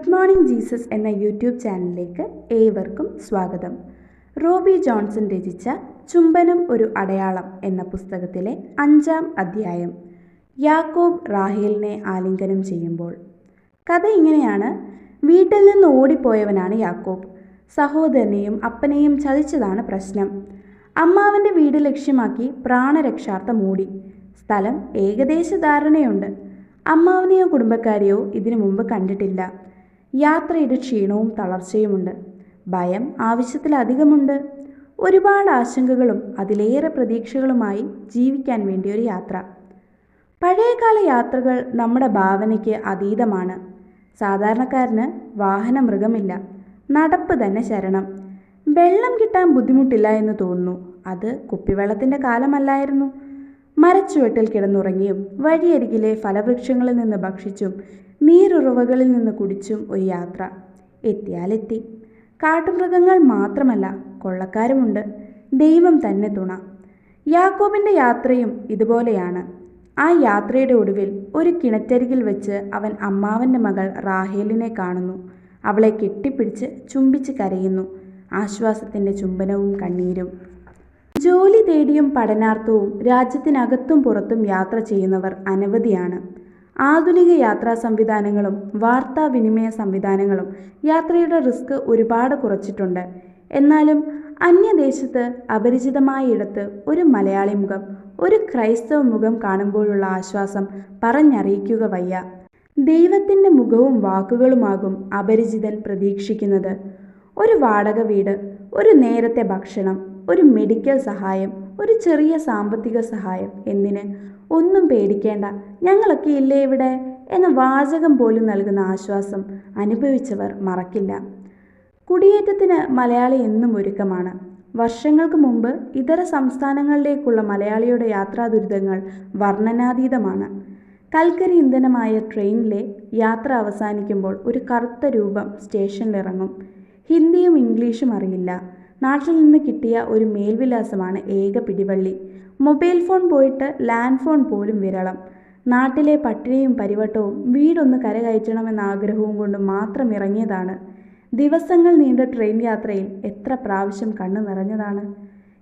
Good morning Jesus എന്ന YouTube ചാനലിലേക്ക് ഏവർക്കും സ്വാഗതം. റോബി ജോൺസൺ രചിച്ച ചുംബനം ഒരു അടയാളം എന്ന പുസ്തകത്തിലെ 5-ാം അധ്യായം, യാക്കോബ് റാഹേലിനെ ആലിംഗനം ചെയ്യുമ്പോൾ. കഥ ഇങ്ങനെയാണ്. വീട്ടിൽ നിന്ന് ഓടിപ്പോയവനാണ് യാക്കോബ്. സഹോദരനെയും അപ്പനെയും ചതിച്ചതാണ് പ്രശ്നം. അമ്മാവൻ്റെ വീട് ലക്ഷ്യമാക്കി പ്രാണരക്ഷാർത്ഥം ഓടി. സ്ഥലം ഏകദേശ ധാരണയുണ്ട്. അമ്മാവനെയോ കുടുംബക്കാരെയോ ഇതിനു മുമ്പ് കണ്ടിട്ടില്ല. യാത്രയുടെ ക്ഷീണവും തളർച്ചയുമുണ്ട്. ഭയം ആവശ്യത്തിലധികമുണ്ട്. ഒരുപാട് ആശങ്കകളും അതിലേറെ പ്രതീക്ഷകളുമായി ജീവിക്കാൻ വേണ്ടിയൊരു യാത്ര. പഴയകാല യാത്രകൾ നമ്മുടെ ഭാവനയ്ക്ക് അതീതമാണ്. സാധാരണക്കാരന് വാഹന മൃഗമില്ല, നടപ്പ് തന്നെ ശരണം. വെള്ളം കിട്ടാൻ ബുദ്ധിമുട്ടില്ല എന്ന് തോന്നുന്നു. അത് കുപ്പിവെള്ളത്തിൻ്റെ കാലമല്ലായിരുന്നു. മരച്ചുവട്ടിൽ കിടന്നുറങ്ങിയും വഴിയരികിലെ ഫലവൃക്ഷങ്ങളിൽ നിന്ന് ഭക്ഷിച്ചും നീരുറവകളിൽ നിന്ന് കുടിച്ചും ഒരു യാത്ര. എത്തിയാലെത്തി. കാട്ടുമൃഗങ്ങൾ മാത്രമല്ല, കൊള്ളക്കാരുമുണ്ട്. ദൈവം തന്നെ തുണ. യാക്കോബിൻ്റെ യാത്രയും ഇതുപോലെയാണ്. ആ യാത്രയുടെ ഒടുവിൽ ഒരു കിണറ്റരികിൽ വെച്ച് അവൻ അമ്മാവൻ്റെ മകൾ റാഹേലിനെ കാണുന്നു. അവളെ കെട്ടിപ്പിടിച്ച് ചുംബിച്ച് കരയുന്നു. ആശ്വാസത്തിൻ്റെ ചുംബനവും കണ്ണീരും. ജോലി തേടിയും പഠനാർത്ഥവും രാജ്യത്തിനകത്തും പുറത്തും യാത്ര ചെയ്യുന്നവർ അനവധിയാണ്. ആധുനിക യാത്രാ സംവിധാനങ്ങളും വാർത്താവിനിമയ സംവിധാനങ്ങളും യാത്രയുടെ റിസ്ക് ഒരുപാട് കുറച്ചിട്ടുണ്ട്. എന്നാലും അന്യദേശത്ത് അപരിചിതമായ ഇടത്ത് ഒരു മലയാളി മുഖം, ഒരു ക്രൈസ്തവ മുഖം കാണുമ്പോഴുള്ള ആശ്വാസം പറഞ്ഞറിയിക്കുക വയ്യ. ദൈവത്തിൻ്റെ മുഖവും വാക്കുകളുമാകും അപരിചിതൻ പ്രതീക്ഷിക്കുന്നത്. ഒരു വാടക വീട്, ഒരു നേരത്തെ ഭക്ഷണം, ഒരു മെഡിക്കൽ സഹായം, ഒരു ചെറിയ സാമ്പത്തിക സഹായം. എന്തിന്? ഒന്നും പേടിക്കേണ്ട, ഞങ്ങളൊക്കെ ഇല്ലേ ഇവിടെ എന്ന വാചകം പോലും നൽകുന്ന ആശ്വാസം അനുഭവിച്ചവർ മറക്കില്ല. കുടിയേറ്റത്തിന് മലയാളി എന്നും ഒരുക്കമാണ്. വർഷങ്ങൾക്ക് മുമ്പ് ഇതര സംസ്ഥാനങ്ങളിലേക്കുള്ള മലയാളിയുടെ യാത്രാ ദുരിതങ്ങൾ വർണ്ണനാതീതമാണ്. കൽക്കരി ഇന്ധനമായ ട്രെയിനിലെ യാത്ര അവസാനിക്കുമ്പോൾ ഒരു കറുത്ത രൂപം സ്റ്റേഷനിലിറങ്ങും. ഹിന്ദിയും ഇംഗ്ലീഷും അറിയില്ല. നാട്ടിൽ നിന്ന് കിട്ടിയ ഒരു മേൽവിലാസമാണ് ഏക പിടിവള്ളി. മൊബൈൽ ഫോൺ പോയിട്ട് ലാൻഡ് ഫോൺ പോലും വിരളം. നാട്ടിലെ പട്ടിണിയും പരിവട്ടവും വീടൊന്ന് കരകയറ്റണമെന്ന ആഗ്രഹവും കൊണ്ട് മാത്രം ഇറങ്ങിയതാണ്. ദിവസങ്ങൾ നീണ്ട ട്രെയിൻ യാത്രയിൽ എത്ര പ്രാവശ്യം കണ്ണു നിറഞ്ഞതാണ്.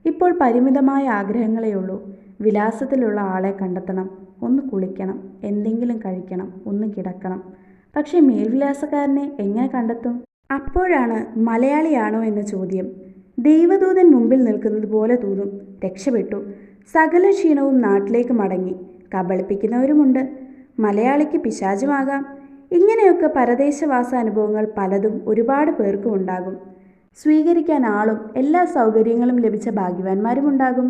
ഇപ്പോൾ പരിമിതമായ ആഗ്രഹങ്ങളെയുള്ളൂ. വിലാസത്തിലുള്ള ആളെ കണ്ടെത്തണം, ഒന്ന് കുളിക്കണം, എന്തെങ്കിലും കഴിക്കണം, ഒന്ന് കിടക്കണം. പക്ഷേ മേൽവിലാസക്കാരനെ എങ്ങനെ കണ്ടെത്തും? അപ്പോഴാണ് മലയാളിയാണോ എന്ന ചോദ്യം. ദൈവദൂതൻ മുമ്പിൽ നിൽക്കുന്നത് പോലെ തോന്നും. രക്ഷപ്പെട്ടു. സകല ക്ഷീണവും നാട്ടിലേക്ക് മടങ്ങി. കബളിപ്പിക്കുന്നവരുമുണ്ട്. മലയാളിക്ക് പിശാചുമാകാം. ഇങ്ങനെയൊക്കെ പരദേശവാസ അനുഭവങ്ങൾ പലതും ഒരുപാട് പേർക്കും ഉണ്ടാകും. സ്വീകരിക്കാൻ ആളും എല്ലാ സൗകര്യങ്ങളും ലഭിച്ച ഭാഗ്യവാന്മാരുമുണ്ടാകും.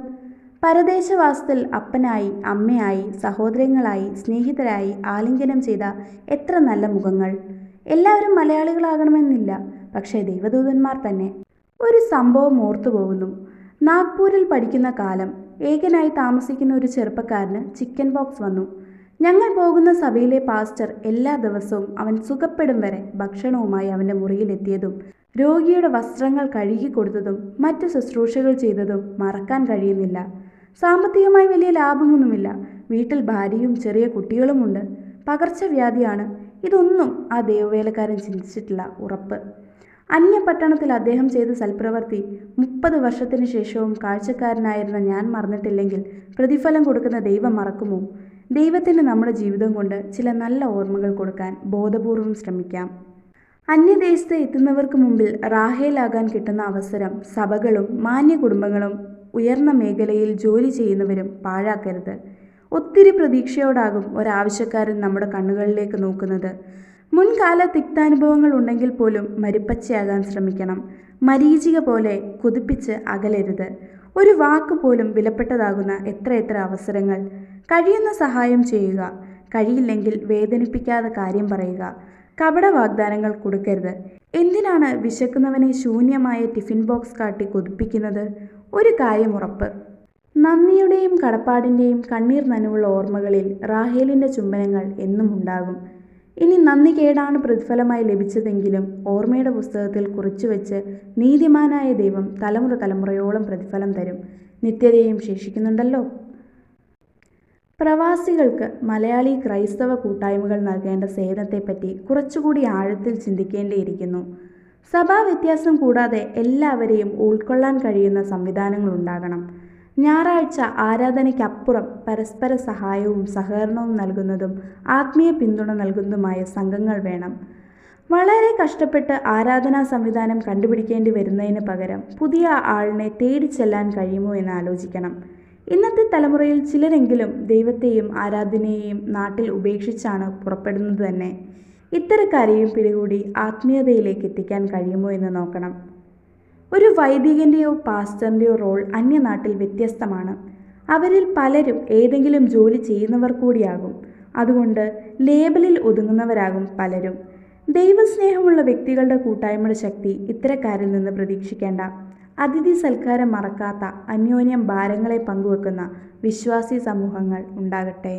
പരദേശവാസത്തിൽ അപ്പനായി, അമ്മയായി, സഹോദരങ്ങളായി, സ്നേഹിതരായി ആലിംഗനം ചെയ്ത എത്ര നല്ല മുഖങ്ങൾ. എല്ലാവരും മലയാളികളാകണമെന്നില്ല, പക്ഷേ ദൈവദൂതന്മാർ തന്നെ. ഒരു സംഭവം ഓർത്തുപോകുന്നു. നാഗ്പൂരിൽ പഠിക്കുന്ന കാലം ഏകനായി താമസിക്കുന്ന ഒരു ചെറുപ്പക്കാരന് ചിക്കൻ പോക്സ് വന്നു. ഞങ്ങൾ പോകുന്ന സഭയിലെ പാസ്റ്റർ എല്ലാ ദിവസവും അവൻ സുഖപ്പെടും വരെ ഭക്ഷണവുമായി അവൻ്റെ മുറിയിലെത്തിയതും രോഗിയുടെ വസ്ത്രങ്ങൾ കഴുകിക്കൊടുത്തതും മറ്റ് ശുശ്രൂഷകൾ ചെയ്തതും മറക്കാൻ കഴിയുന്നില്ല. സാമ്പത്തികമായി വലിയ ലാഭമൊന്നുമില്ല. വീട്ടിൽ ഭാര്യയും ചെറിയ കുട്ടികളുമുണ്ട്. പകർച്ചവ്യാധിയാണ്. ഇതൊന്നും ആ ദൈവവേലക്കാരൻ ചിന്തിച്ചിട്ടില്ല. ഉറപ്പ്. അന്യപട്ടണത്തിൽ അദ്ദേഹം ചെയ്ത സൽപ്രവൃത്തി 30 വർഷത്തിന് ശേഷവും കാഴ്ചക്കാരനായിരുന്ന ഞാൻ മറന്നിട്ടില്ലെങ്കിൽ പ്രതിഫലം കൊടുക്കുന്ന ദൈവം മറക്കുമോ? ദൈവത്തിന് നമ്മുടെ ജീവിതം കൊണ്ട് ചില നല്ല ഓർമ്മകൾ കൊടുക്കാൻ ബോധപൂർവം ശ്രമിക്കാം. അന്യദേശത്ത് എത്തുന്നവർക്ക് മുമ്പിൽ റാഹേലാകാൻ കിട്ടുന്ന അവസരം സഭകളും മാന്യ കുടുംബങ്ങളും ഉയർന്ന മേഖലയിൽ ജോലി ചെയ്യുന്നവരും പാഴാക്കരുത്. ഒത്തിരി പ്രതീക്ഷയോടാകും ഒരാവശ്യക്കാരൻ നമ്മുടെ കണ്ണുകളിലേക്ക് നോക്കുന്നത്. മുൻകാല തിക്താനുഭവങ്ങൾ ഉണ്ടെങ്കിൽ പോലും മരുപ്പച്ചയാകാൻ ശ്രമിക്കണം. മരീചിക പോലെ കൊതിപ്പിച്ച് അകലരുത്. ഒരു വാക്ക് പോലും വിലപ്പെട്ടതാകുന്ന എത്ര അവസരങ്ങൾ. കഴിയുന്ന സഹായം ചെയ്യുക. കഴിയില്ലെങ്കിൽ വേദനിപ്പിക്കാതെ കാര്യം പറയുക. കപട വാഗ്ദാനങ്ങൾ കൊടുക്കരുത്. എന്തിനാണ് വിശക്കുന്നവനെ ശൂന്യമായ ടിഫിൻ ബോക്സ് കാട്ടി കൊതിപ്പിക്കുന്നത്? ഒരു കാര്യം ഉറപ്പ്. നന്ദിയുടെയും കടപ്പാടിൻ്റെയും കണ്ണീർ നനവുള്ള ഓർമ്മകളിൽ റാഹേലിൻ്റെ ചുംബനങ്ങൾ എന്നും ഉണ്ടാകും. ഇനി നന്ദി കേടാണ് പ്രതിഫലമായി ലഭിച്ചതെങ്കിലും ഓർമ്മയുടെ പുസ്തകത്തിൽ കുറിച്ചുവെച്ച് നീതിമാനായ ദൈവം തലമുറയോളം പ്രതിഫലം തരും. നിത്യതയും ശേഷിക്കുന്നുണ്ടല്ലോ. പ്രവാസികൾക്ക് മലയാളി ക്രൈസ്തവ കൂട്ടായ്മകൾ നൽകേണ്ട സേവനത്തെപ്പറ്റി കുറച്ചുകൂടി ആഴത്തിൽ ചിന്തിക്കേണ്ടിയിരിക്കുന്നു. സഭാ വ്യത്യാസം കൂടാതെ എല്ലാവരെയും ഉൾക്കൊള്ളാൻ കഴിയുന്ന സംവിധാനങ്ങൾ ഉണ്ടാകണം. ഞായറാഴ്ച ആരാധനയ്ക്കപ്പുറം പരസ്പര സഹായവും സഹകരണവും നൽകുന്നതും ആത്മീയ പിന്തുണ നൽകുന്നതുമായ സംഘങ്ങൾ വേണം. വളരെ കഷ്ടപ്പെട്ട് ആരാധനാ സംവിധാനം കണ്ടുപിടിക്കേണ്ടി വരുന്നതിന് പകരം പുതിയ ആളിനെ തേടി ചെല്ലാൻ കഴിയുമോ എന്ന് ആലോചിക്കണം. ഇന്നത്തെ തലമുറയിൽ ചിലരെങ്കിലും ദൈവത്തെയും ആരാധനയെയും നാട്ടിൽ ഉപേക്ഷിച്ചാണ് പുറപ്പെടുന്നത് തന്നെ. ഇത്തരക്കാരെയും പിടികൂടി ആത്മീയതയിലേക്ക് എത്തിക്കാൻ കഴിയുമോ എന്ന് നോക്കണം. ഒരു വൈദികൻ്റെയോ പാസ്റ്ററിൻ്റെയോ റോൾ അന്യനാട്ടിൽ വ്യത്യസ്തമാണ്. അവരിൽ പലരും ഏതെങ്കിലും ജോലി ചെയ്യുന്നവർ കൂടിയാകും. അതുകൊണ്ട് ലേബലിൽ ഒതുങ്ങുന്നവരാകും പലരും. ദൈവസ്നേഹമുള്ള വ്യക്തികളുടെ കൂട്ടായ്മയുടെ ശക്തി ഇത്തരക്കാരിൽ നിന്ന് പ്രതീക്ഷിക്കേണ്ട. അതിഥി സൽക്കാരം മറക്കാത്ത, അന്യോന്യം ഭാരങ്ങളെ പങ്കുവെക്കുന്ന വിശ്വാസി സമൂഹങ്ങൾ ഉണ്ടാകട്ടെ.